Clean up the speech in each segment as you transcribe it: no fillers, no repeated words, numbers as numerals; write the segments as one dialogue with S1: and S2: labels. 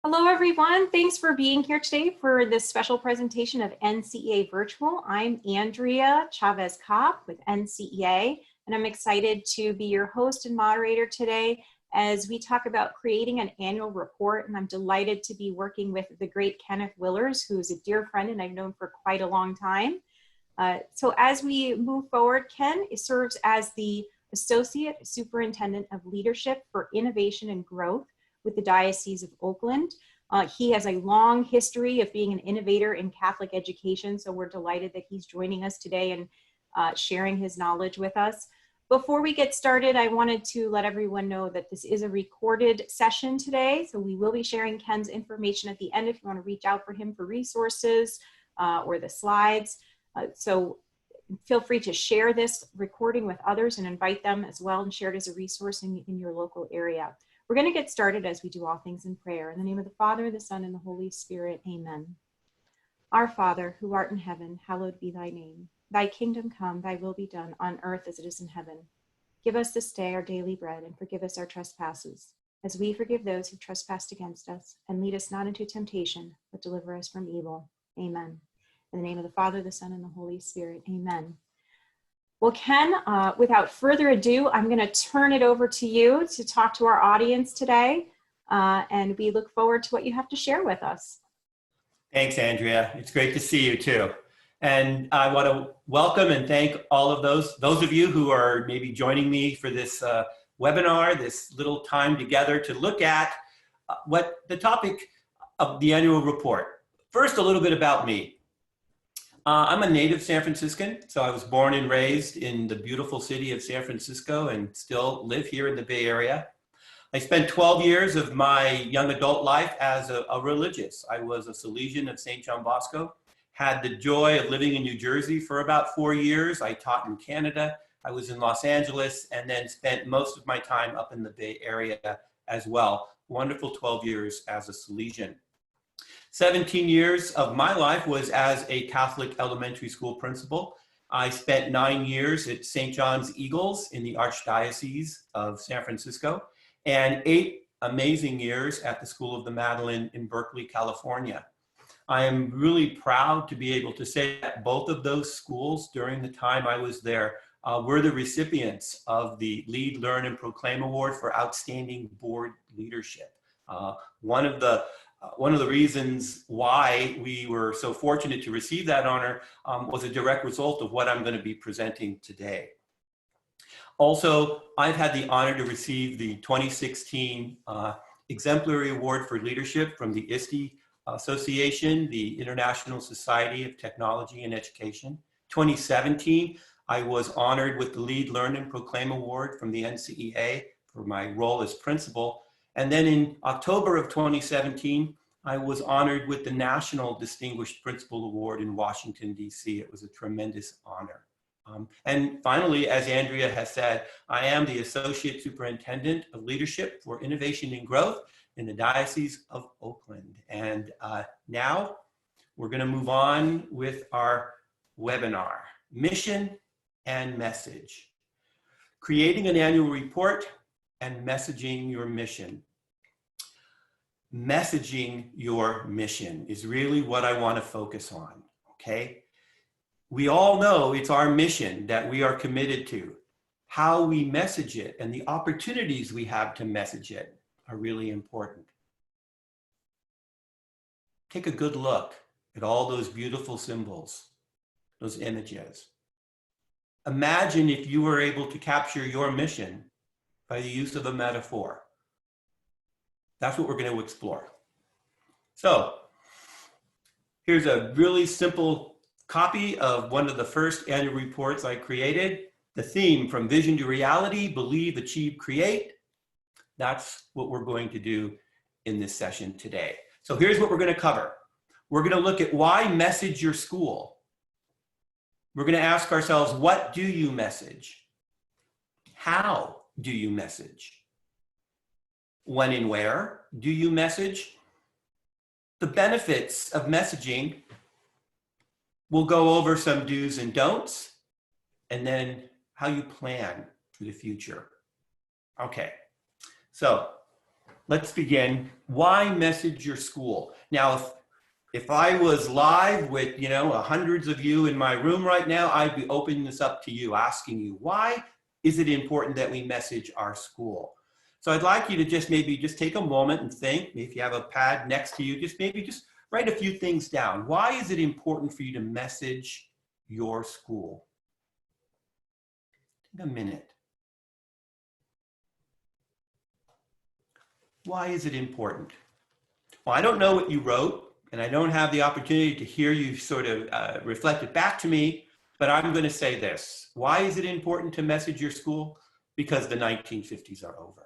S1: Hello, everyone. Thanks for being here today for this special presentation of NCEA Virtual. I'm Andrea Chavez-Kopp with NCEA, and I'm excited to be your host and moderator today as we talk about creating an annual report. And I'm delighted to be working with the great Kenneth Willers, who's a dear friend and I've known for quite a long time. So as we move forward, Ken serves as the Associate Superintendent of Leadership for Innovation and Growth with the Diocese of Oakland. He has a long history of being an innovator in Catholic education, so we're delighted that he's joining us today and sharing his knowledge with us. Before we get started, I wanted to let everyone know that this is a recorded session today, so we will be sharing Ken's information at the end if you want to reach out for him for resources or the slides. So feel free to share this recording with others and invite them as well and share it as a resource in your local area. We're going to get started as we do all things in prayer. In the name of the Father, the Son, and the Holy Spirit, amen. Our Father, who art in heaven, hallowed be thy name. Thy kingdom come, thy will be done on earth as it is in heaven. Give us this day our daily bread and forgive us our trespasses, as we forgive those who trespass against us. And lead us not into temptation, but deliver us from evil. Amen. In the name of the Father, the Son, and the Holy Spirit, amen. Well, Ken, without further ado, I'm going to turn it over to you to talk to our audience today, and we look forward to what you have to share with us.
S2: Thanks, Andrea. It's great to see you too. And I want to welcome and thank all of those of you who are maybe joining me for this webinar, this little time together to look at what the topic of the annual report. First, a little bit about me. I'm a native San Franciscan, so I was born and raised in the beautiful city of San Francisco and still live here in the Bay Area. I spent 12 years of my young adult life as a religious. I was a Salesian of St. John Bosco, had the joy of living in New Jersey for about 4 years. I taught in Canada, I was in Los Angeles, and then spent most of my time up in the Bay Area as well. Wonderful 12 years as a Salesian. 17 years of my life was as a Catholic elementary school principal. I spent 9 years at St. John's Eagles in the Archdiocese of San Francisco and 8 amazing years at the School of the Madeleine in Berkeley, California. I am really proud to be able to say that both of those schools during the time I was there were the recipients of the Lead, Learn, and Proclaim Award for Outstanding Board Leadership. One of the reasons why we were so fortunate to receive that honor was a direct result of what I'm going to be presenting today. Also, I've had the honor to receive the 2016 Exemplary Award for Leadership from the ISTE Association, the International Society of Technology and Education. 2017, I was honored with the Lead, Learn, and Proclaim Award from the NCEA for my role as principal. And then in October of 2017, I was honored with the National Distinguished Principal Award in Washington, D.C. It was a tremendous honor. And finally, as Andrea has said, I am the Associate Superintendent of Leadership for Innovation and Growth in the Diocese of Oakland. And now we're going to move on with our webinar, Mission and Message. Creating an annual report and messaging your mission. Messaging your mission is really what I want to focus on, okay? We all know it's our mission that we are committed to. How we message it and the opportunities we have to message it are really important. Take a good look at all those beautiful symbols, those images. Imagine if you were able to capture your mission by the use of a metaphor. That's what we're going to explore. So here's a really simple copy of one of the first annual reports I created. The theme, from vision to reality, believe, achieve, create. That's what we're going to do in this session today. So here's what we're going to cover. We're going to look at why message your school. We're going to ask ourselves, what do you message? How do you message? When and where do you message? The benefits of messaging. We'll go over some do's and don'ts, and then how you plan for the future. Okay, so let's begin. Why message your school? Now, if I was live with, hundreds of you in my room right now, I'd be opening this up to you, asking you, why is it important that we message our school? So I'd like you to just take a moment and think. If you have a pad next to you, just write a few things down. Why is it important for you to message your school? Take a minute. Why is it important? Well, I don't know what you wrote, and I don't have the opportunity to hear you sort of reflect it back to me, but I'm going to say this. Why is it important to message your school? Because the 1950s are over.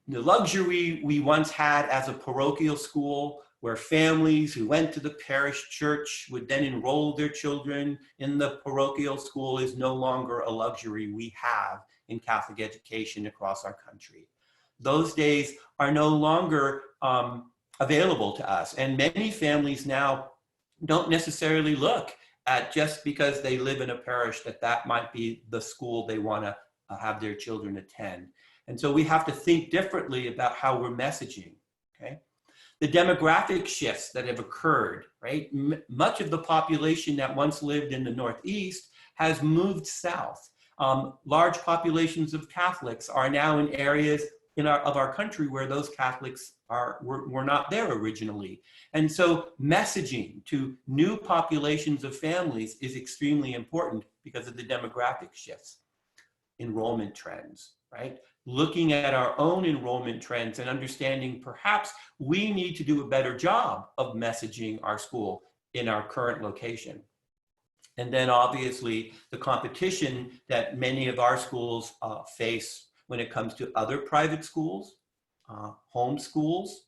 S2: The luxury we once had as a parochial school, where families who went to the parish church would then enroll their children in the parochial school, is no longer a luxury we have in Catholic education across our country. Those days are no longer available to us. And many families now don't necessarily look at, just because they live in a parish, that might be the school they want to have their children attend. And so we have to think differently about how we're messaging, okay? The demographic shifts that have occurred, right? Much of the population that once lived in the Northeast has moved south. Large populations of Catholics are now in areas of our country where those Catholics were not there originally. And so messaging to new populations of families is extremely important because of the demographic shifts. Enrollment trends, right? Looking at our own enrollment trends and understanding perhaps we need to do a better job of messaging our school in our current location. And then obviously the competition that many of our schools face when it comes to other private schools, home schools,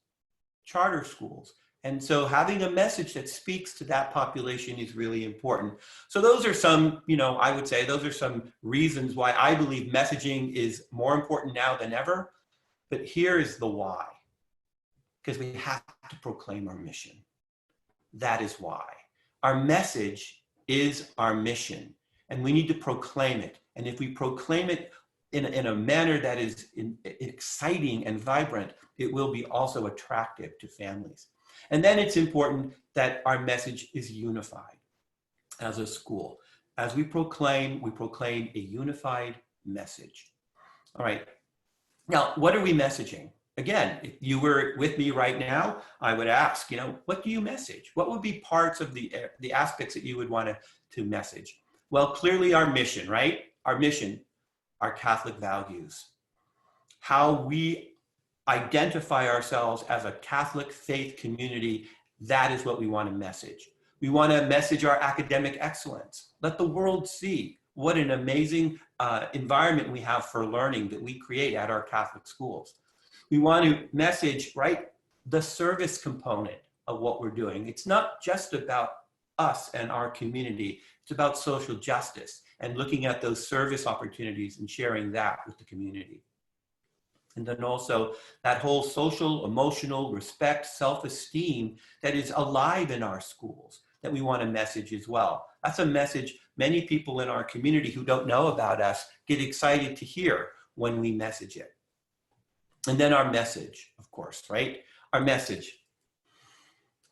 S2: charter schools. And so having a message that speaks to that population is really important. So those are some, I would say those are some reasons why I believe messaging is more important now than ever. But here is the why. Because we have to proclaim our mission. That is why. Our message is our mission, and we need to proclaim it. And if we proclaim it in a manner that is exciting and vibrant, it will be also attractive to families. And then it's important that our message is unified as a school. As we proclaim a unified message. All right. Now, what are we messaging? Again, if you were with me right now, I would ask, what do you message? What would be parts of the aspects that you would want to message? Well, clearly our mission, right? Our mission, our Catholic values, how we identify ourselves as a Catholic faith community. That is what we want to message. We want to message our academic excellence. Let the world see what an amazing environment we have for learning that we create at our Catholic schools. We want to message, right, the service component of what we're doing. It's not just about us and our community. It's about social justice and looking at those service opportunities and sharing that with the community. And then also that whole social, emotional, respect, self-esteem that is alive in our schools that we want to message as well. That's a message many people in our community who don't know about us get excited to hear when we message it. And then our message, of course, right? Our message,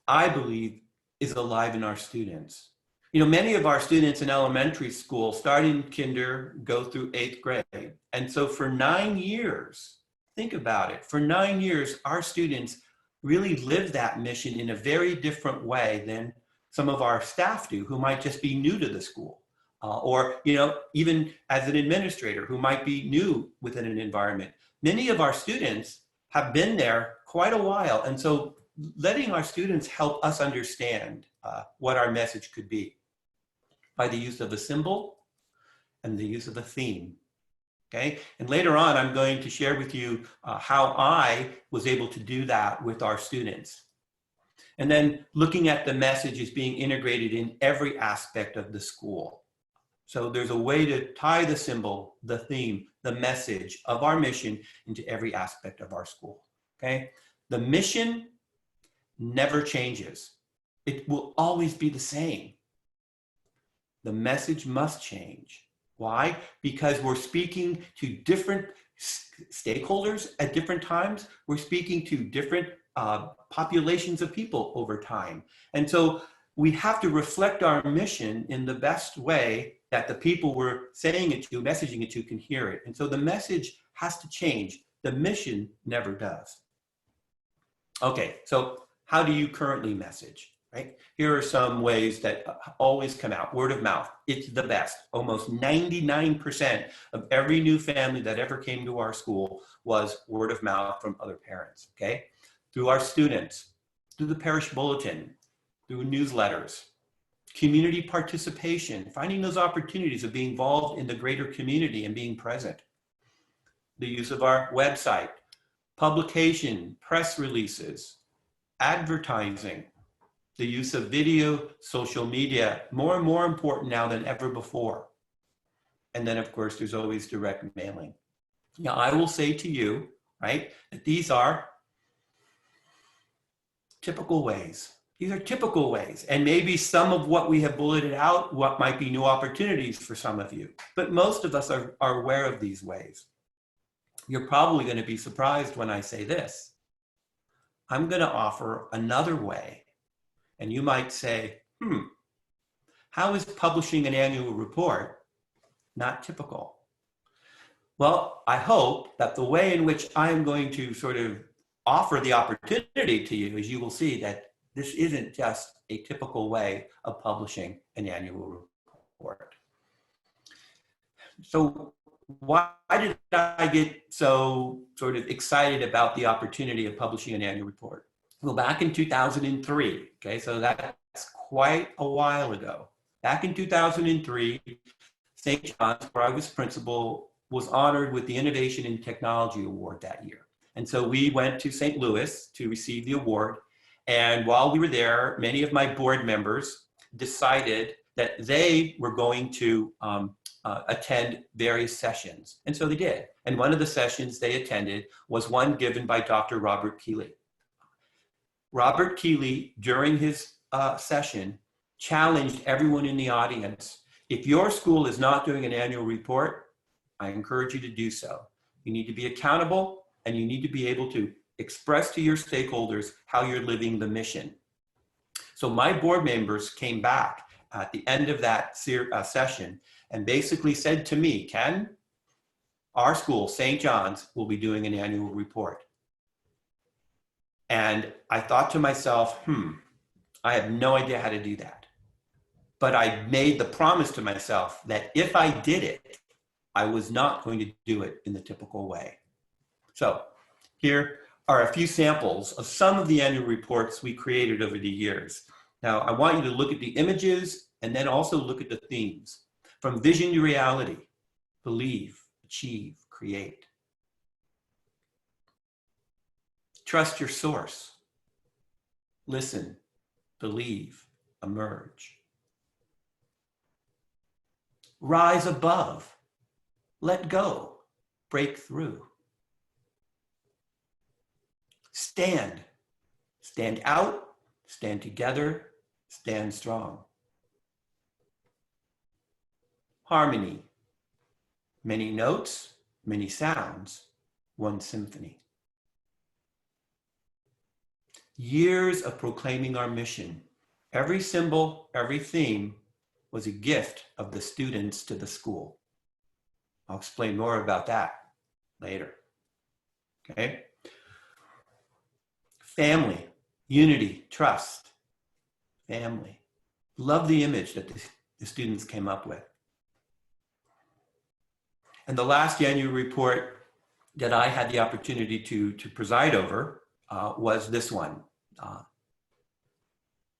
S2: I believe, is alive in our students. Many of our students in elementary school start in kinder, go through 8th grade. And so for 9 years, think about it, for 9 years, our students really live that mission in a very different way than some of our staff do, who might just be new to the school. Or even as an administrator who might be new within an environment. Many of our students have been there quite a while. And so letting our students help us understand what our message could be by the use of a symbol and the use of a theme. Okay, and later on, I'm going to share with you how I was able to do that with our students. And then looking at the message as being integrated in every aspect of the school. So there's a way to tie the symbol, the theme, the message of our mission into every aspect of our school, okay? The mission never changes. It will always be the same. The message must change. Why? Because we're speaking to different stakeholders at different times. We're speaking to different populations of people over time. And so we have to reflect our mission in the best way that the people we're saying it to, messaging it to, can hear it. And so the message has to change. The mission never does. Okay, so how do you currently message, right? Here are some ways that always come out. Word of mouth, it's the best. Almost 99% of every new family that ever came to our school was word of mouth from other parents, okay? Through our students, through the parish bulletin, through newsletters, community participation, finding those opportunities of being involved in the greater community and being present. The use of our website, publication, press releases, advertising, the use of video, social media, more and more important now than ever before. And then of course, there's always direct mailing. Now I will say to you, right, that these are typical ways. These are typical ways, and maybe some of what we have bulleted out, what might be new opportunities for some of you, but most of us are aware of these ways. You're probably going to be surprised when I say this. I'm going to offer another way, and you might say, how is publishing an annual report not typical? Well, I hope that the way in which I'm going to sort of offer the opportunity to you is you will see that this isn't just a typical way of publishing an annual report. So why did I get so sort of excited about the opportunity of publishing an annual report? Well, back in 2003, okay, so that's quite a while ago. Back in 2003, St. John's, where I was principal, was honored with the Innovation in Technology Award that year. And so we went to St. Louis to receive the award. And while we were there, many of my board members decided that they were going to attend various sessions. And so they did. And one of the sessions they attended was one given by Dr. Robert Keeley. Robert Keeley, during his session, challenged everyone in the audience. If your school is not doing an annual report, I encourage you to do so. You need to be accountable, and you need to be able to express to your stakeholders how you're living the mission. So my board members came back at the end of that session and basically said to me, Ken, our school, St. John's, will be doing an annual report. And I thought to myself, I have no idea how to do that. But I made the promise to myself that if I did it, I was not going to do it in the typical way. So here are a few samples of some of the annual reports we created over the years. Now, I want you to look at the images and then also look at the themes. From vision to reality, believe, achieve, create. Trust your source. Listen, believe, emerge. Rise above. Let go. Break through. Stand. Stand out. Stand together. Stand strong. Harmony. Many notes, many sounds, one symphony. Years of proclaiming our mission. Every symbol, every theme was a gift of the students to the school. I'll explain more about that later. Okay? Family, unity, trust, family. Love the image that the students came up with. And the last annual report that I had the opportunity to preside over was this one.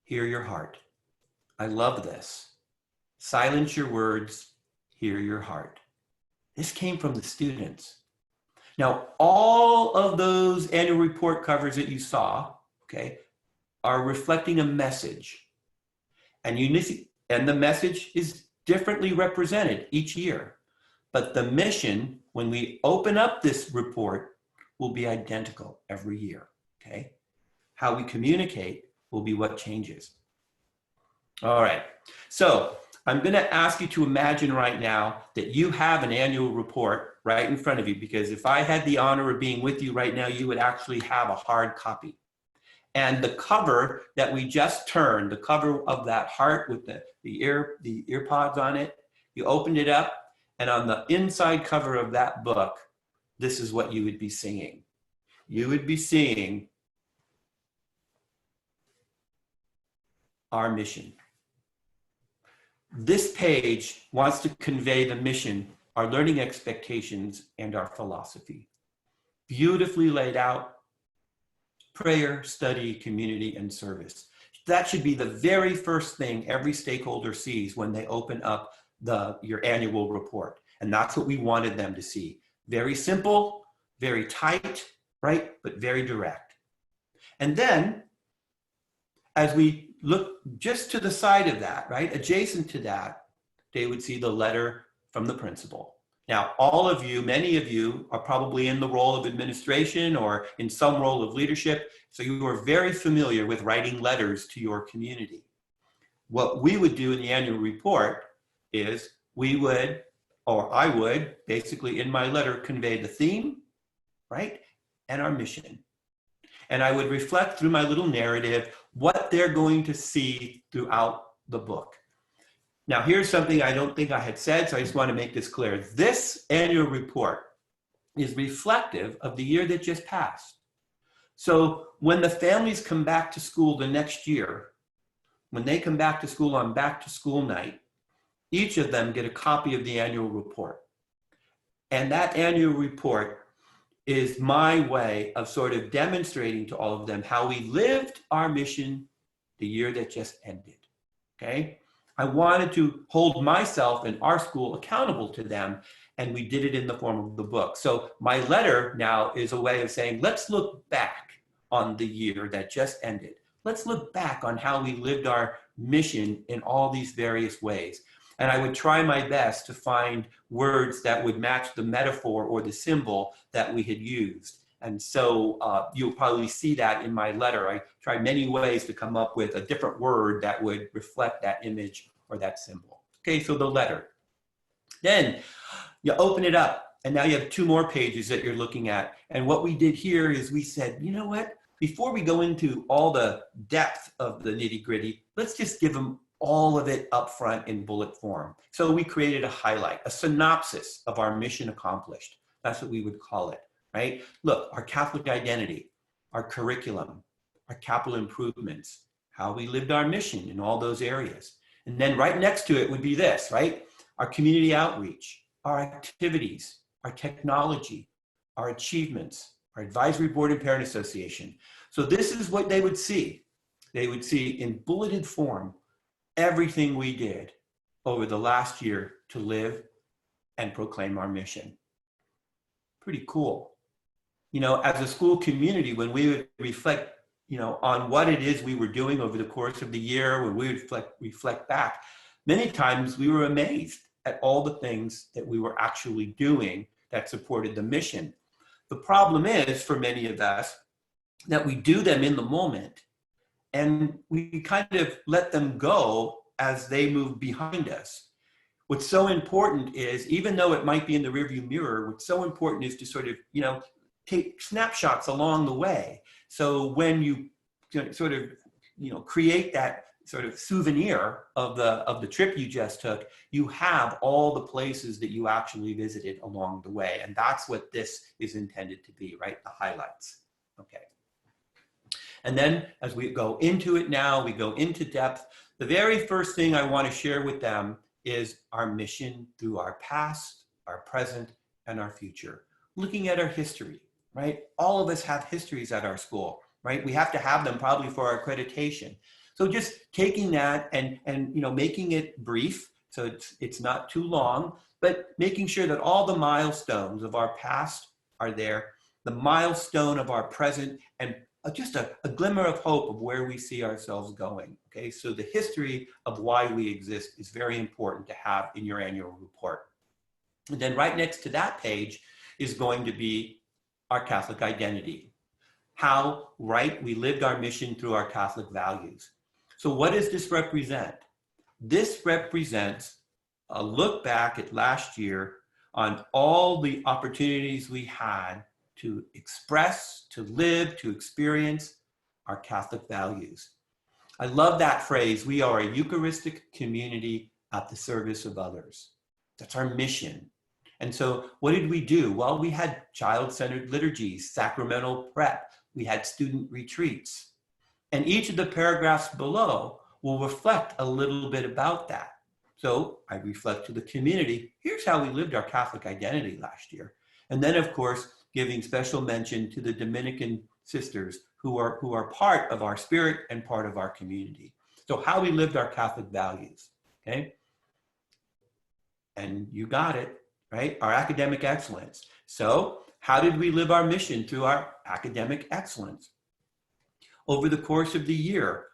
S2: Hear your heart. I love this. Silence your words, hear your heart. This came from the students. Now, all of those annual report covers that you saw, okay, are reflecting a message. And the message is differently represented each year. But the mission, when we open up this report, will be identical every year, okay? How we communicate will be what changes. All right, so I'm gonna ask you to imagine right now that you have an annual report right in front of you, because if I had the honor of being with you right now, you would actually have a hard copy. And the cover that we just turned, the cover of that heart with the ear pods on it, you opened it up, and on the inside cover of that book, this is what you would be seeing. You would be seeing our mission. This page wants to convey the mission, our learning expectations, and our philosophy. Beautifully laid out. Prayer, study, community, and service. That should be the very first thing every stakeholder sees when they open up your annual report. And that's what we wanted them to see. Very simple, very tight, right? But very direct. And then, as we look just to the side of that, right? Adjacent to that, they would see the letter from the principal. Now, all of you, many of you are probably in the role of administration or in some role of leadership, so you are very familiar with writing letters to your community. What we would do in the annual report is we would, or I would, basically in my letter convey the theme, right, and our mission. And I would reflect through my little narrative what they're going to see throughout the book. Now, here's something I don't think I had said, so I just want to make this clear. This annual report is reflective of the year that just passed. So when the families come back to school the next year, when they come back to school on back to school night, each of them get a copy of the annual report. And that annual report is my way of sort of demonstrating to all of them how we lived our mission the year that just ended, okay? I wanted to hold myself and our school accountable to them, and we did it in the form of the book. So my letter now is a way of saying, let's look back on the year that just ended. Let's look back on how we lived our mission in all these various ways. And I would try my best to find words that would match the metaphor or the symbol that we had used. And so you'll probably see that in my letter. I tried many ways to come up with a different word that would reflect that image or that symbol. Okay, so the letter. Then you open it up, and now you have 2 more pages that you're looking at. And what we did here is we said, you know what? Before we go into all the depth of the nitty-gritty, let's just give them all of it up front in bullet form. So we created a highlight, a synopsis of our mission accomplished. That's what we would call it. Right? Look, our Catholic identity, our curriculum, our capital improvements, how we lived our mission in all those areas. And then right next to it would be this, right? Our community outreach, our activities, our technology, our achievements, our advisory board and parent association. So this is what they would see. They would see in bulleted form everything we did over the last year to live and proclaim our mission. Pretty cool. You know, as a school community, when we would reflect, you know, on what it is we were doing over the course of the year, when we would reflect back, many times we were amazed at all the things that we were actually doing that supported the mission. The problem is, for many of us, that we do them in the moment and we kind of let them go as they move behind us. What's so important is, even though it might be in the rearview mirror, what's so important is to sort of, you know, take snapshots along the way. So when you sort of, you know, create that sort of souvenir of the trip you just took, you have all the places that you actually visited along the way. And that's what this is intended to be, right? The highlights. Okay. And then as we go into it now, we go into depth. The very first thing I want to share with them is our mission through our past, our present, and our future. Looking at our history, right? All of us have histories at our school, right? We have to have them probably for our accreditation. So just taking that and you know, making it brief, so it's not too long, but making sure that all the milestones of our past are there, the milestone of our present, and just a glimmer of hope of where we see ourselves going, okay? So the history of why we exist is very important to have in your annual report. And then right next to that page is going to be our Catholic identity. How, right, we lived our mission through our Catholic values. So what does this represent? This represents a look back at last year on all the opportunities we had to express, to live, to experience our Catholic values. I love that phrase, we are a Eucharistic community at the service of others. That's our mission. And so what did we do? Well, we had child-centered liturgies, sacramental prep, we had student retreats. And each of the paragraphs below will reflect a little bit about that. So I reflect to the community, here's how we lived our Catholic identity last year. And then of course, giving special mention to the Dominican sisters who are part of our spirit and part of our community. So how we lived our Catholic values, okay? And you got it, right? Our academic excellence. So how did we live our mission through our academic excellence? Over the course of the year,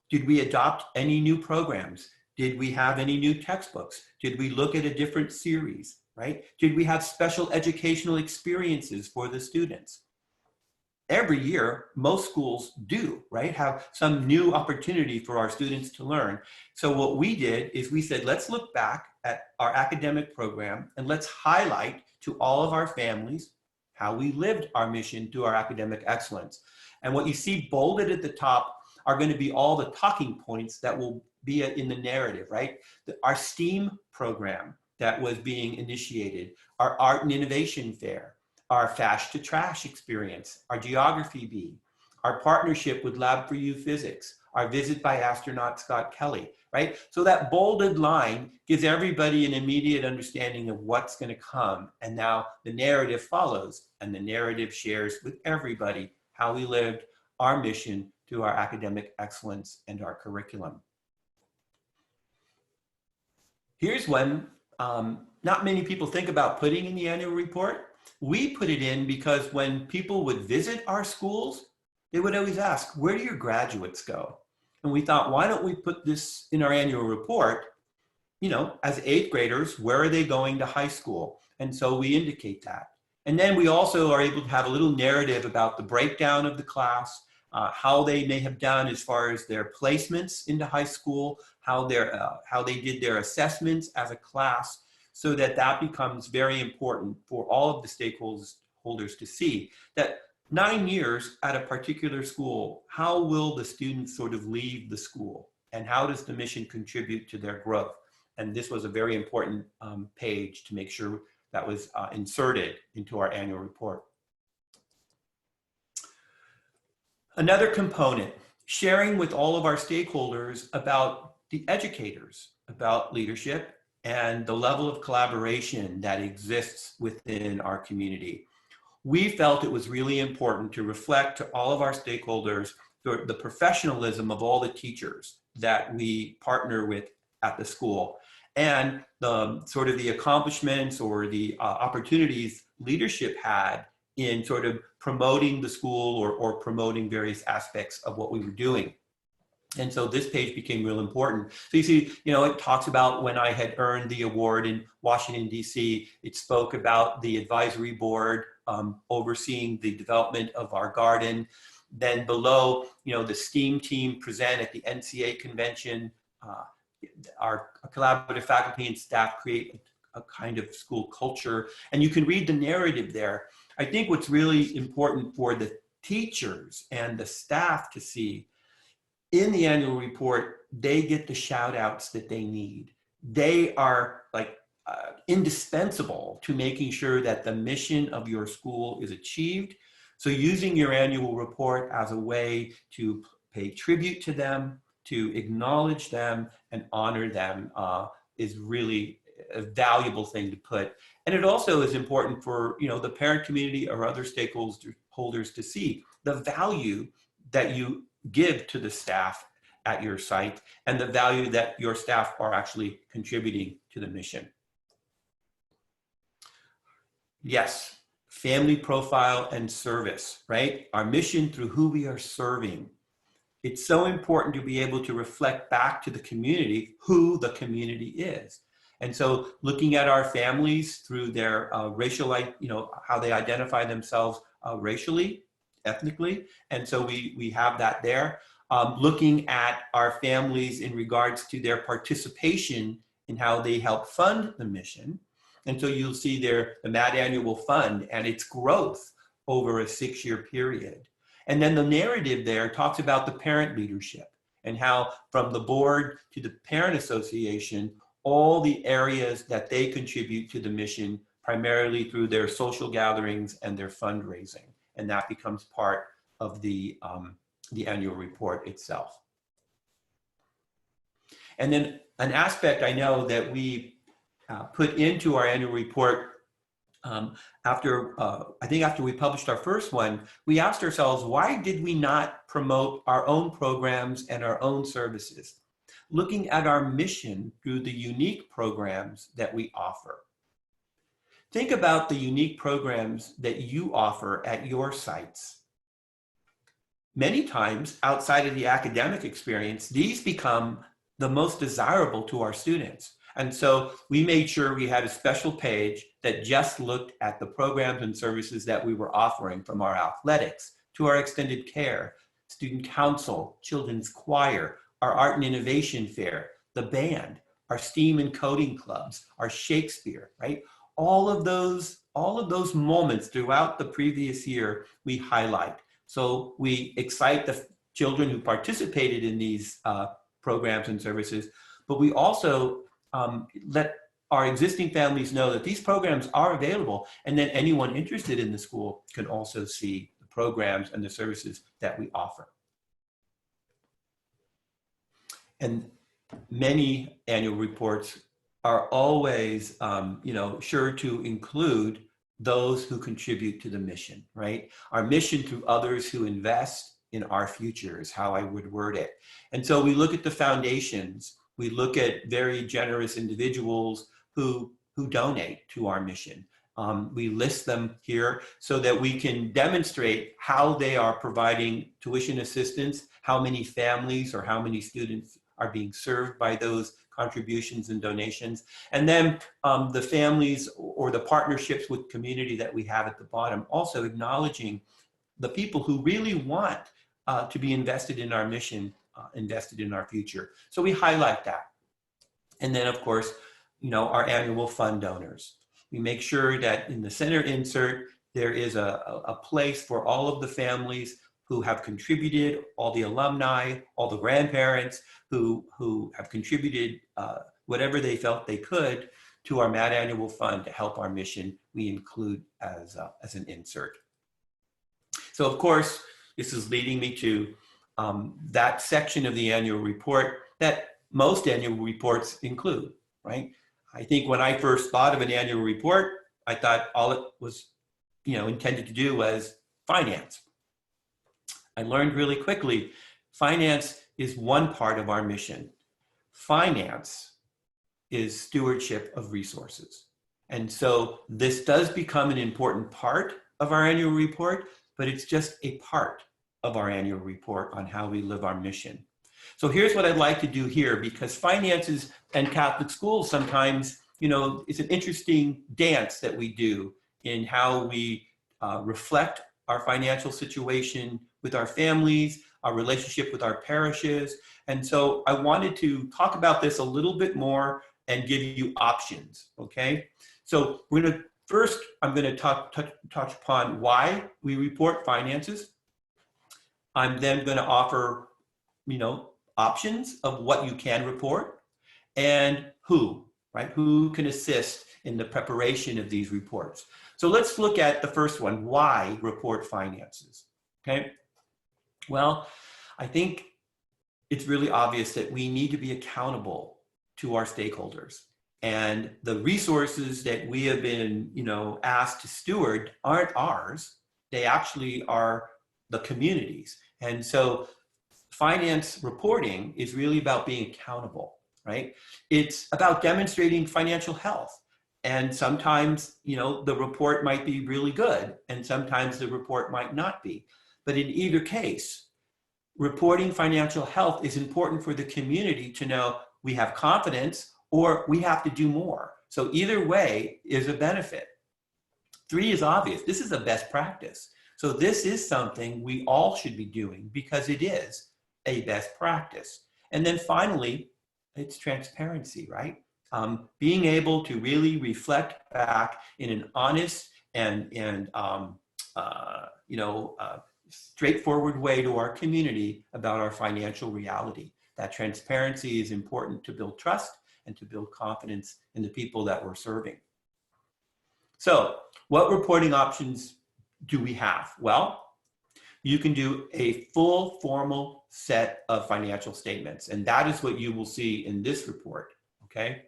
S2: did we adopt any new programs? Did we have any new textbooks? Did we look at a different series, right? Did we have special educational experiences for the students? Every year, most schools do, right? Have some new opportunity for our students to learn. So what we did is we said, let's look back at our academic program and let's highlight to all of our families how we lived our mission through our academic excellence. And what you see bolded at the top are going to be all the talking points that will be in the narrative, right? Our STEAM program that was being initiated, our Art and Innovation Fair, our Fash to Trash experience, our Geography Bee, our partnership with Lab4U Physics, our visit by astronaut Scott Kelly, right? So that bolded line gives everybody an immediate understanding of what's going to come. And now the narrative follows, and the narrative shares with everybody how we lived our mission through our academic excellence and our curriculum. Here's one not many people think about putting in the annual report. We put it in because when people would visit our schools, they would always ask, where do your graduates go? And we thought, why don't we put this in our annual report? You know, as 8th graders, where are they going to high school? And so we indicate that. And then we also are able to have a little narrative about the breakdown of the class, how they may have done as far as their placements into high school, how they did their assessments as a class, so that that becomes very important for all of the stakeholders to see that 9 years at a particular school, how will the students sort of leave the school, and how does the mission contribute to their growth? And this was a very important page to make sure that was inserted into our annual report. Another component, sharing with all of our stakeholders about the educators, about leadership, and the level of collaboration that exists within our community. We felt it was really important to reflect to all of our stakeholders the professionalism of all the teachers that we partner with at the school, and the sort of the accomplishments or the opportunities leadership had in sort of promoting the school or promoting various aspects of what we were doing. And so this page became real important. So you see, you know, it talks about when I had earned the award in Washington, D.C. It spoke about the advisory board overseeing the development of our garden. Then below, you know, the STEAM team present at the NCEA convention. Our collaborative faculty and staff create a kind of school culture. And you can read the narrative there. I think what's really important for the teachers and the staff to see in the annual report, they get the shout outs that they need. They are like indispensable to making sure that the mission of your school is achieved. So using your annual report as a way to pay tribute to them, to acknowledge them and honor them is really a valuable thing to put. And it also is important for, you know, the parent community or other stakeholders to see the value that you give to the staff at your site and the value that your staff are actually contributing to the mission. Yes, family profile and service, right? Our mission through who we are serving. It's so important to be able to reflect back to the community who the community is. And so looking at our families through their racial, you know, how they identify themselves racially, ethnically. And so we have that there. Looking at our families in regards to their participation in how they help fund the mission. And so you'll see there the Mad Annual Fund and its growth over a 6-year period. And then the narrative there talks about the parent leadership and how from the board to the parent association, all the areas that they contribute to the mission, primarily through their social gatherings and their fundraising. And that becomes part of the annual report itself. And then an aspect I know that we put into our annual report I think after we published our first one, we asked ourselves, why did we not promote our own programs and our own services? Looking at our mission through the unique programs that we offer. Think about the unique programs that you offer at your sites. Many times outside of the academic experience, these become the most desirable to our students. And so we made sure we had a special page that just looked at the programs and services that we were offering, from our athletics to our extended care, student council, children's choir, our art and innovation fair, the band, our STEAM and coding clubs, our Shakespeare, right? All of those moments throughout the previous year we highlight. So we excite the children who participated in these programs and services, but we also let our existing families know that these programs are available, and then anyone interested in the school can also see the programs and the services that we offer. And many annual reports are always, sure to include those who contribute to the mission, right? Our mission through others who invest in our future is how I would word it. And so we look at the foundations. We look at very generous individuals who donate to our mission. We list them here so that we can demonstrate how they are providing tuition assistance, how many families or how many students are being served by those contributions and donations. And then the families or the partnerships with community that we have at the bottom, also acknowledging the people who really want to be invested in our mission, invested in our future. So we highlight that. And then of course, our annual fund donors. We make sure that in the center insert, there is a place for all of the families who have contributed, all the alumni, all the grandparents who have contributed whatever they felt they could to our Mad Annual Fund to help our mission. We include as an insert. So of course, this is leading me to that section of the annual report that most annual reports include, right? I think when I first thought of an annual report, I thought all it was, intended to do was finance. I learned really quickly, finance is one part of our mission. Finance is stewardship of resources. And so this does become an important part of our annual report, but it's just a part of our annual report on how we live our mission. So here's what I'd like to do here, because finances and Catholic schools sometimes, it's an interesting dance that we do in how we reflect our financial situation with our families, our relationship with our parishes. And so I wanted to talk about this a little bit more and give you options, okay? So I'm going to touch upon why we report finances. I'm then going to offer, options of what you can report and who, right? Who can assist in the preparation of these reports. So let's look at the first one, why report finances, okay? Well, I think it's really obvious that we need to be accountable to our stakeholders. And the resources that we have been, asked to steward aren't ours. They actually are the communities. And so finance reporting is really about being accountable, right? It's about demonstrating financial health. And sometimes, the report might be really good, and sometimes the report might not be. But in either case, reporting financial health is important for the community to know we have confidence or we have to do more. So either way is a benefit. 3 is obvious. This is a best practice. So this is something we all should be doing because it is a best practice. And then finally, it's transparency, right? Being able to really reflect back in an honest and straightforward way to our community about our financial reality. That transparency is important to build trust and to build confidence in the people that we're serving. So, what reporting options do we have? Well, you can do a full formal set of financial statements, and that is what you will see in this report, okay?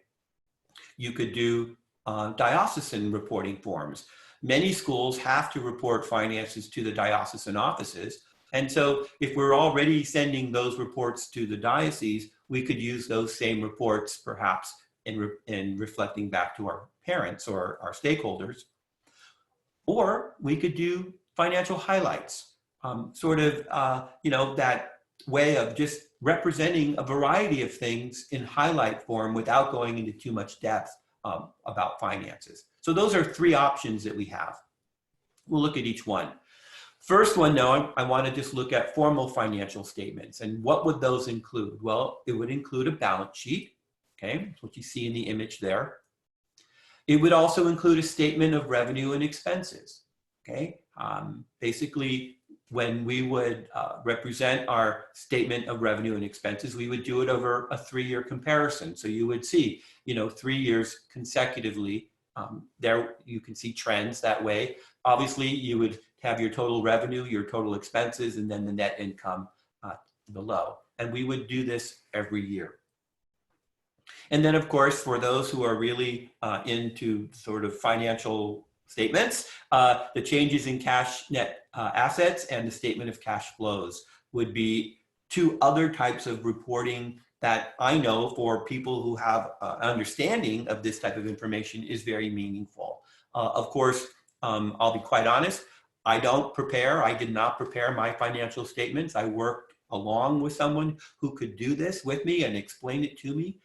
S2: You could do diocesan reporting forms. Many schools have to report finances to the diocesan offices, and so if we're already sending those reports to the diocese, we could use those same reports perhaps in reflecting back to our parents or our stakeholders. Or we could do financial highlights, that way of just representing a variety of things in highlight form without going into too much depth about finances. So those are three options that we have. We'll look at each one. First one, though, I want to just look at formal financial statements. And what would those include? Well, it would include a balance sheet, okay? That's what you see in the image there. It would also include a statement of revenue and expenses, okay? Basically, when we would represent our statement of revenue and expenses, we would do it over a 3-year comparison. So you would see, 3 years consecutively. There you can see trends that way. Obviously, you would have your total revenue, your total expenses, and then the net income below. And we would do this every year. And then, of course, for those who are really into sort of financial statements, the changes in cash net assets and the statement of cash flows would be two other types of reporting that I know for people who have understanding of this type of information is very meaningful. Of course, I'll be quite honest, I did not prepare my financial statements. I worked along with someone who could do this with me and explain it to me.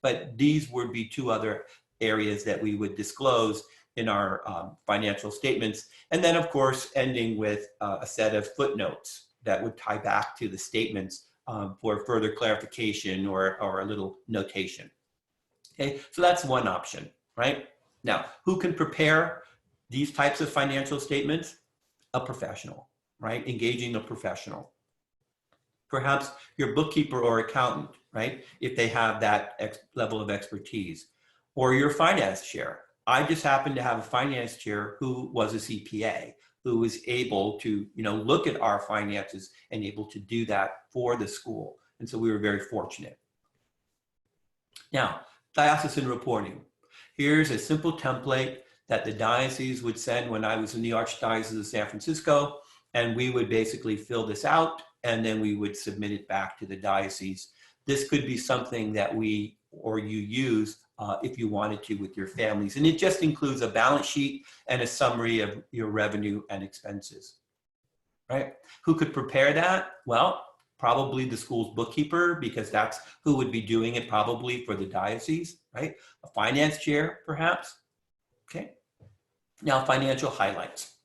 S2: But these would be two other areas that we would disclose in our financial statements. And then, of course, ending with a set of footnotes that would tie back to the statements for further clarification or a little notation. Okay, so that's one option, right? Now, who can prepare these types of financial statements? A professional, right? Engaging a professional. Perhaps your bookkeeper or accountant, right? If they have that level of expertise, or your finance chair. I just happened to have a finance chair who was a CPA, who was able to, look at our finances and able to do that for the school. And so we were very fortunate. Now, diocesan reporting. Here's a simple template that the diocese would send when I was in the Archdiocese of San Francisco, and we would basically fill this out, and then we would submit it back to the diocese. This could be something that you use if you wanted to with your families. And it just includes a balance sheet and a summary of your revenue and expenses, right? Who could prepare that? Well, probably the school's bookkeeper, because that's who would be doing it probably for the diocese, right? A finance chair, perhaps, okay? Now, financial highlights.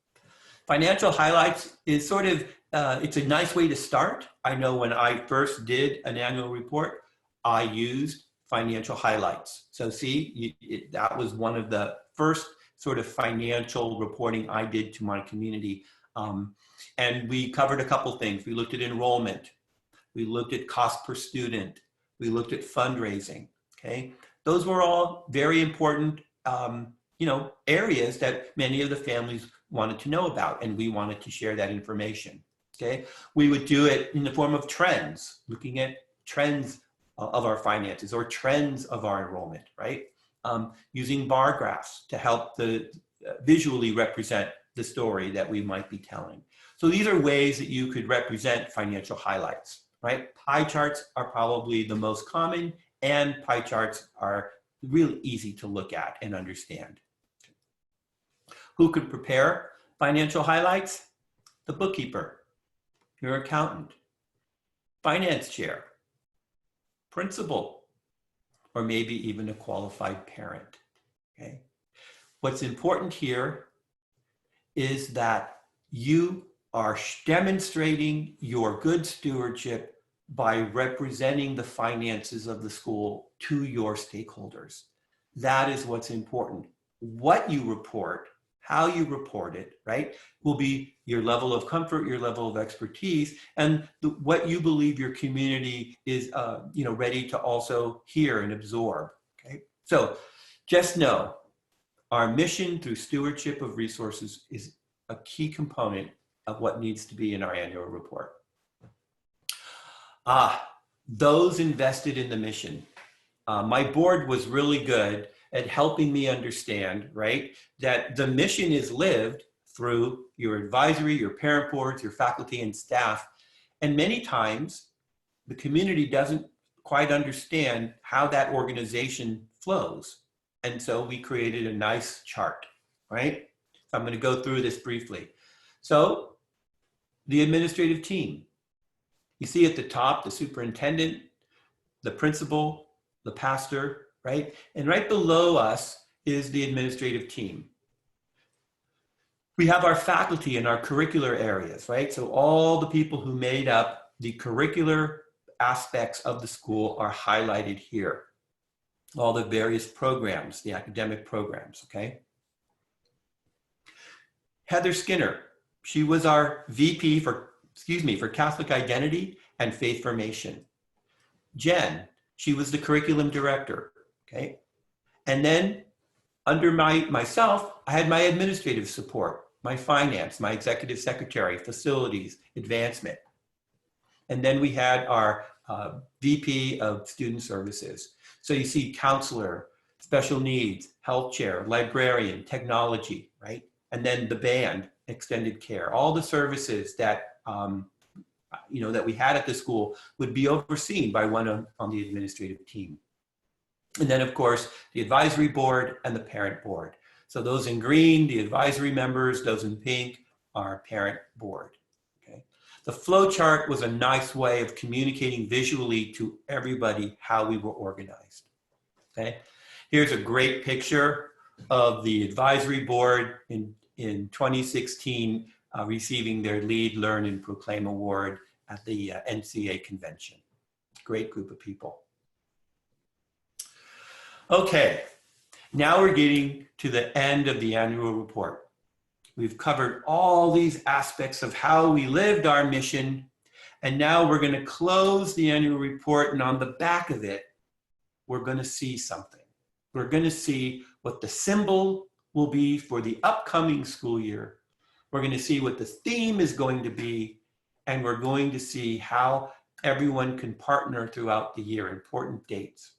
S2: Financial highlights is sort of, it's a nice way to start. I know when I first did an annual report, I used financial highlights. So see, that was one of the first sort of financial reporting I did to my community. And we covered a couple things. We looked at enrollment. We looked at cost per student. We looked at fundraising, okay? Those were all very important, areas that many of the families wanted to know about, and we wanted to share that information, okay? We would do it in the form of trends, looking at trends of our finances or trends of our enrollment, right? Using bar graphs to help visually represent the story that we might be telling. So these are ways that you could represent financial highlights, right? Pie charts are probably the most common, and pie charts are really easy to look at and understand. Who could prepare financial highlights? The bookkeeper, your accountant, finance chair, principal, or maybe even a qualified parent, okay? What's important here is that you are demonstrating your good stewardship by representing the finances of the school to your stakeholders. That is what's important. What you report, how you report it, right, will be your level of comfort, your level of expertise, and what you believe your community is ready to also hear and absorb. Okay, so just know our mission through stewardship of resources is a key component of what needs to be in our annual report. Those invested in the mission. My board was really good at helping me understand, right, that the mission is lived through your advisory, your parent boards, your faculty and staff. And many times the community doesn't quite understand how that organization flows. And so we created a nice chart, right? So I'm going to go through this briefly. So the administrative team. You see at the top, the superintendent, the principal, the pastor, right? And right below us is the administrative team. We have our faculty in our curricular areas, right? So all the people who made up the curricular aspects of the school are highlighted here. All the various programs, the academic programs, okay? Heather Skinner, she was our VP for Catholic Identity and Faith Formation. Jen, she was the curriculum director, okay? And then under myself, I had my administrative support, my finance, my executive secretary, facilities, advancement. And then we had our VP of Student Services. So you see counselor, special needs, health chair, librarian, technology, right? And then the band, extended care, all the services that that we had at the school would be overseen by one on the administrative team. And then of course, the advisory board and the parent board. So those in green, the advisory members, those in pink are parent board. Okay. The flow chart was a nice way of communicating visually to everybody how we were organized. Okay. Here's a great picture of the advisory board in 2016 receiving their Lead, Learn, and Proclaim Award at the NCEA convention. Great group of people. Okay, now we're getting to the end of the annual report. We've covered all these aspects of how we lived our mission, and now we're going to close the annual report, and on the back of it, we're going to see something. We're going to see what the symbol will be for the upcoming school year. We're going to see what the theme is going to be, and we're going to see how everyone can partner throughout the year, important dates.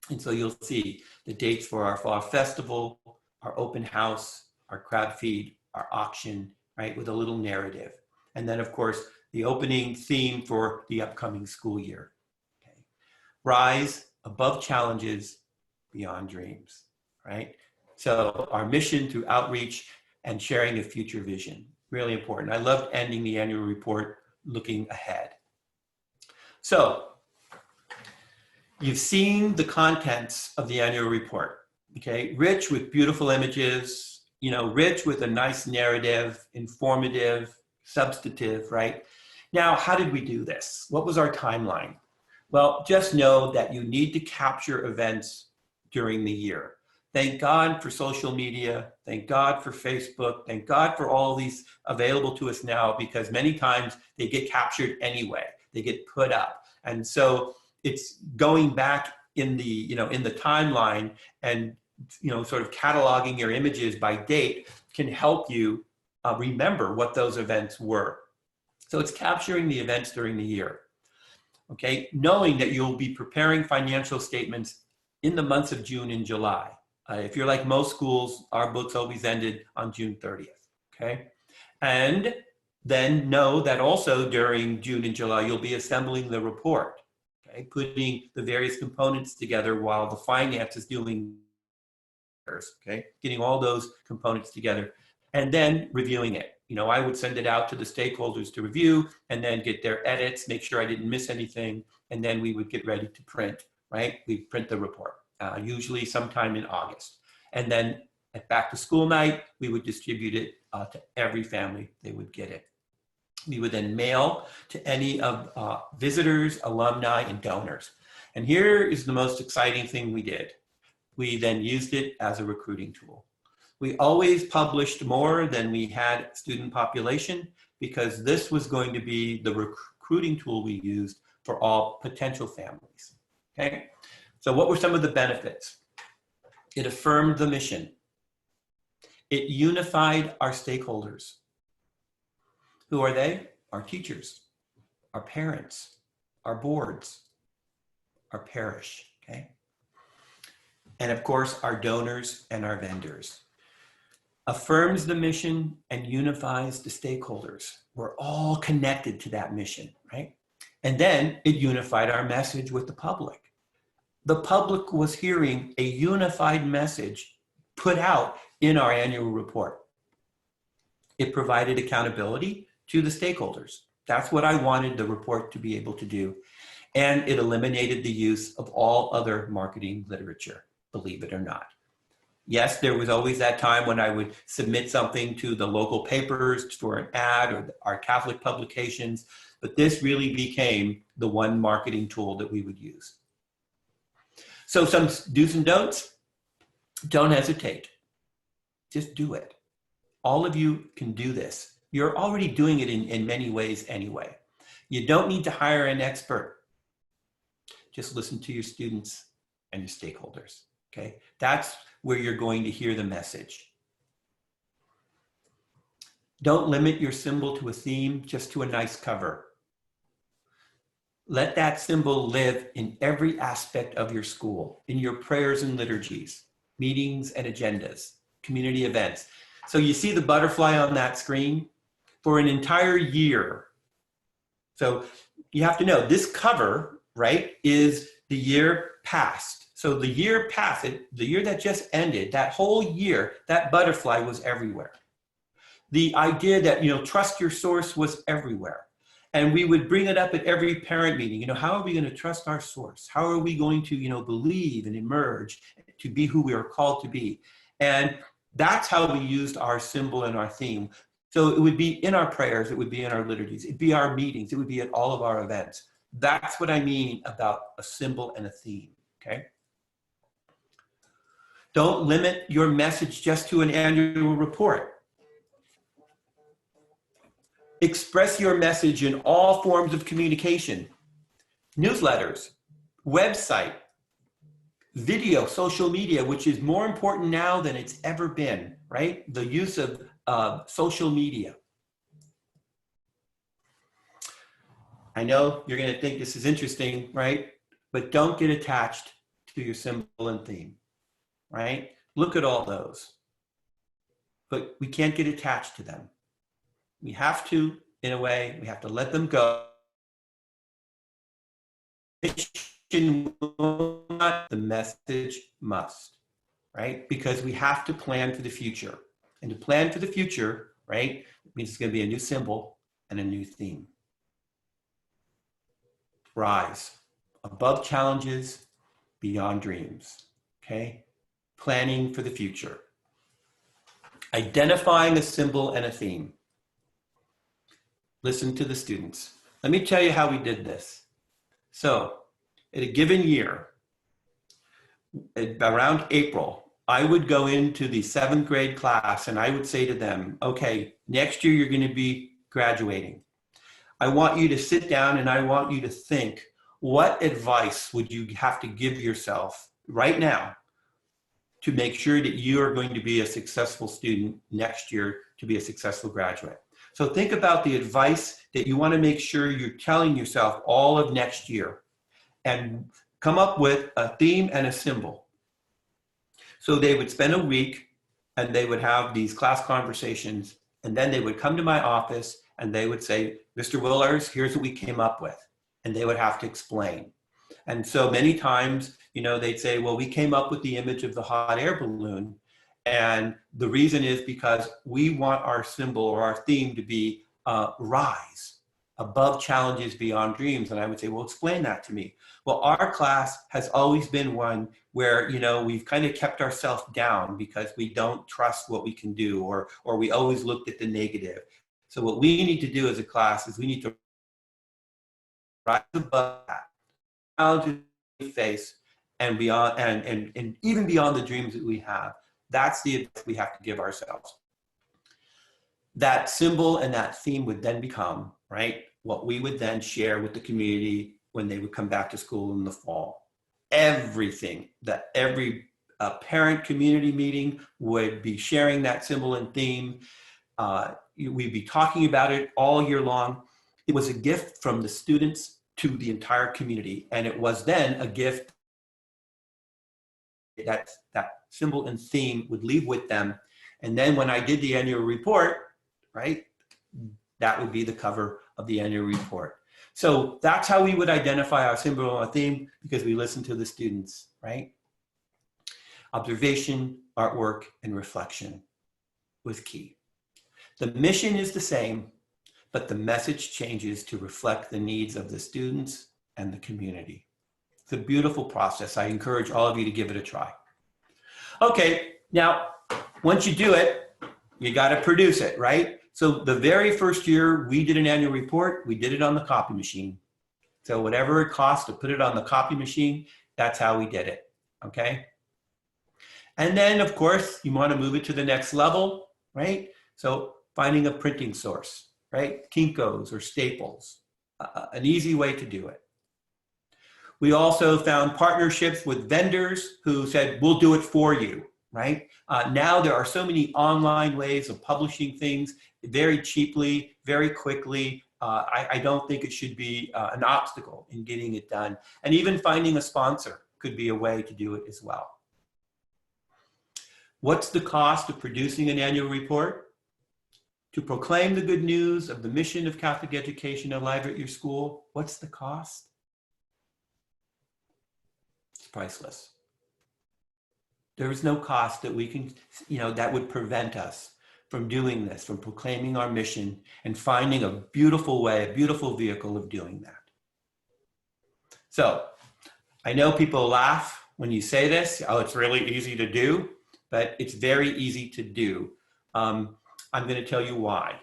S2: And so you'll see the dates for our fall festival, our open house, our crowd feed, our auction, right, with a little narrative. And then of course, the opening theme for the upcoming school year. Okay. Rise above challenges, beyond dreams, right? So our mission through outreach and sharing a future vision, really important. I loved ending the annual report looking ahead. So you've seen the contents of the annual report, okay? Rich with beautiful images, rich with a nice narrative, informative, substantive, right? Now, how did we do this? What was our timeline? Well, just know that you need to capture events during the year. Thank God for social media. Thank God for Facebook. Thank God for all these available to us now, because many times they get captured anyway. They get put up. And so it's going back in the, in the timeline and, sort of cataloging your images by date can help you remember what those events were. So it's capturing the events during the year. Okay, knowing that you'll be preparing financial statements in the months of June and July. If you're like most schools, our books always ended on June 30th, okay? And then know that also during June and July, you'll be assembling the report, okay? Putting the various components together while the finance is doing theirs, okay? Getting all those components together and then reviewing it. I would send it out to the stakeholders to review and then get their edits, make sure I didn't miss anything, and then we would get ready to print, right? We print the report. Usually sometime in August. And then at back to school night, we would distribute it to every family. They would get it. we would then mail to any of visitors, alumni, and donors. And here is the most exciting thing we did. We then used it as a recruiting tool. We always published more than we had student population because this was going to be the recruiting tool we used for all potential families, okay? So what were some of the benefits? It affirmed the mission. It unified our stakeholders. Who are they? Our teachers, our parents, our boards, our parish, okay? And of course, our donors and our vendors. Affirms the mission and unifies the stakeholders. We're all connected to that mission, right? And then it unified our message with the public. The public was hearing a unified message put out in our annual report. It provided accountability to the stakeholders. That's what I wanted the report to be able to do. And it eliminated the use of all other marketing literature, believe it or not. Yes, there was always that time when I would submit something to the local papers for an ad or our Catholic publications, but this really became the one marketing tool that we would use. So some do's and don'ts, don't hesitate, just do it. All of you can do this. You're already doing it in many ways anyway. You don't need to hire an expert. Just listen to your students and your stakeholders, okay? That's where you're going to hear the message. Don't limit your symbol to a theme, just to a nice cover. Let that symbol live in every aspect of your school, in your prayers and liturgies, meetings and agendas, community events. So you see the butterfly on that screen for an entire year. So you have to know this cover, right, is the year past. So the year past, the year that just ended, that whole year, that butterfly was everywhere. The idea that, trust your source was everywhere. And we would bring it up at every parent meeting. How are we going to trust our source? How are we going to, believe and emerge to be who we are called to be? And that's how we used our symbol and our theme. So it would be in our prayers, it would be in our liturgies, it'd be our meetings, it would be at all of our events. That's what I mean about a symbol and a theme, okay? Don't limit your message just to an annual report. Express your message in all forms of communication. Newsletters, website, video, social media, which is more important now than it's ever been, right? The use of social media. I know you're going to think this is interesting, right? But don't get attached to your symbol and theme, right? Look at all those. But we can't get attached to them. We have to, in a way, we have to let them go. The message must, right? Because we have to plan for the future. And to plan for the future, right, means it's going to be a new symbol and a new theme. Rise above challenges, beyond dreams, okay? Planning for the future. Identifying a symbol and a theme. Listen to the students. Let me tell you how we did this. So, at a given year, around April, I would go into the 7th grade class and I would say to them, okay, next year you're going to be graduating. I want you to sit down and I want you to think, what advice would you have to give yourself right now to make sure that you are going to be a successful student next year, to be a successful graduate? So think about the advice that you want to make sure you're telling yourself all of next year, and come up with a theme and a symbol. So they would spend a week and they would have these class conversations, and then they would come to my office and they would say, Mr. Willers, here's what we came up with. And they would have to explain. And so many times, they'd say, well, we came up with the image of the hot air balloon. And the reason is because we want our symbol or our theme to be rise, above challenges, beyond dreams. And I would say, well, explain that to me. Well, our class has always been one where, we've kind of kept ourselves down because we don't trust what we can do, or we always looked at the negative. So what we need to do as a class is we need to rise above that, challenges we face, and beyond, and even beyond the dreams that we have. That's the advice we have to give ourselves. That symbol and that theme would then become, right, what we would then share with the community when they would come back to school in the fall. Everything that every parent community meeting would be sharing that symbol and theme. We'd be talking about it all year long. It was a gift from the students to the entire community. And it was then a gift that symbol and theme would leave with them. And then when I did the annual report, right, that would be the cover of the annual report. So that's how we would identify our symbol and our theme, because we listen to the students, right? Observation, artwork, and reflection was key. The mission is the same, but the message changes to reflect the needs of the students and the community. It's a beautiful process. I encourage all of you to give it a try. Okay, now, once you do it, you got to produce it, right? So the very first year we did an annual report, we did it on the copy machine. So whatever it cost to put it on the copy machine, that's how we did it, okay? And then, of course, you want to move it to the next level, right? So finding a printing source, right? Kinko's or Staples, an easy way to do it. We also found partnerships with vendors who said, we'll do it for you, right? Now there are so many online ways of publishing things very cheaply, very quickly. I don't think it should be an obstacle in getting it done. And even finding a sponsor could be a way to do it as well. What's the cost of producing an annual report? To proclaim the good news of the mission of Catholic education alive at your school, what's the cost? It's priceless. There is no cost that we can, that would prevent us from doing this, from proclaiming our mission and finding a beautiful way, a beautiful vehicle of doing that. So I know people laugh when you say this. Oh, it's really easy to do, but it's very easy to do. I'm going to tell you why.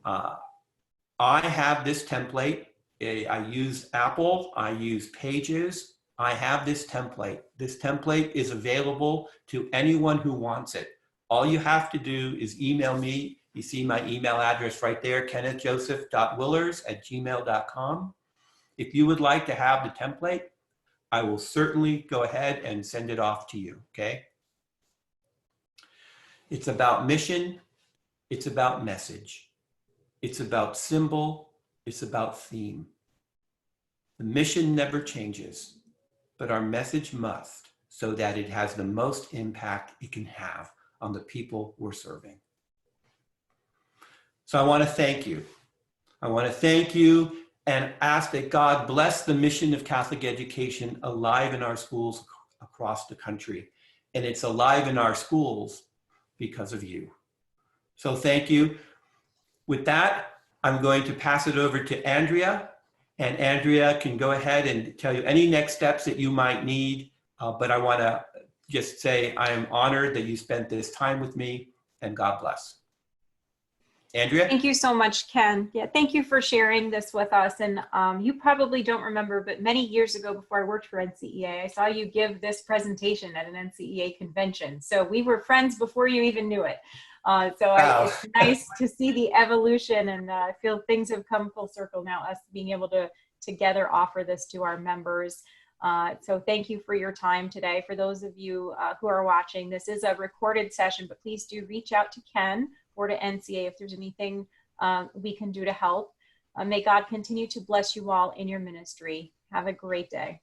S2: I have this template. I use Apple. I use Pages. I have this template. This template is available to anyone who wants it. All you have to do is email me. You see my email address right there, kennethjoseph.willers@gmail.com. If you would like to have the template, I will certainly go ahead and send it off to you, okay? It's about mission. It's about message. It's about symbol. It's about theme. The mission never changes, but our message must, so that it has the most impact it can have on the people we're serving. So I want to thank you. I want to thank you and ask that God bless the mission of Catholic education alive in our schools across the country. And it's alive in our schools because of you. So thank you. With that, I'm going to pass it over to Andrea, and Andrea can go ahead and tell you any next steps that you might need. But I want to just say I am honored that you spent this time with me, and God bless. Andrea?
S1: Thank you so much, Ken. Yeah, thank you for sharing this with us. And you probably don't remember, but many years ago before I worked for NCEA, I saw you give this presentation at an NCEA convention. So we were friends before you even knew it. It's nice to see the evolution, and I feel things have come full circle now, us being able to together offer this to our members. So thank you for your time today. For those of you who are watching, this is a recorded session, but please do reach out to Ken or to NCEA if there's anything we can do to help. May God continue to bless you all in your ministry. Have a great day.